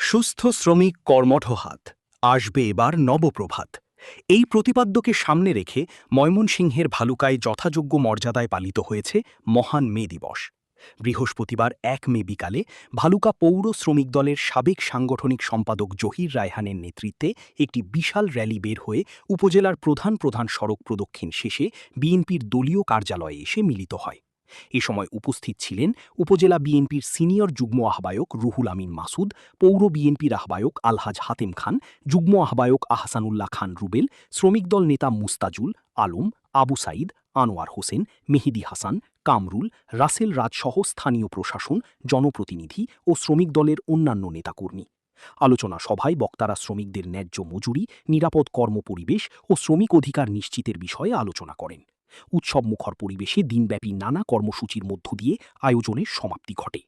সুস্থ শ্রমিক কর্মঠ হাত, আসবে এবার নবপ্রভাত। এই প্রতিপাদ্যকে সামনে রেখে ময়মনসিংহের ভালুকায় যথাযোগ্য মর্যাদায় পালিত হয়েছে মহান মে দিবস। বৃহস্পতিবার ১ মে বিকালে ভালুকা পৌর শ্রমিক দলের সাবেক সাংগঠনিক সম্পাদক জহির রায়হানের নেতৃত্বে একটি বিশাল র্যালি বের হয়ে উপজেলার প্রধান প্রধান সড়ক প্রদক্ষিণ শেষে বিএনপির দলীয় কার্যালয়ে এসে মিলিত হয়। এ সময় উপস্থিত ছিলেন উপজেলা বিএনপির সিনিয়র যুগ্ম আহ্বায়ক রুহুল আমিন মাসুদ, পৌর বিএনপির আহ্বায়ক আলহাজ হাতেম খান, যুগ্ম আহ্বায়ক আহসানুল্লাহ খান রুবেল, শ্রমিক দল নেতা মুস্তাজুল আলম, আবু সাইদ, আনোয়ার হোসেন, মেহেদি হাসান, কামরুল, রাসেল রাজসহ স্থানীয় প্রশাসন, জনপ্রতিনিধি ও শ্রমিক দলের অন্যান্য নেতাকর্মী। আলোচনা সভায় বক্তারা শ্রমিকদের ন্যায্য মজুরি, নিরাপদ কর্মপরিবেশ ও শ্রমিক অধিকার নিশ্চিতের বিষয়ে আলোচনা করেন। উৎসবমুখর পরিবেশে দিনব্যাপী নানা কর্মসূচির মধ্য দিয়ে আয়োজনের সমাপ্তি ঘটে।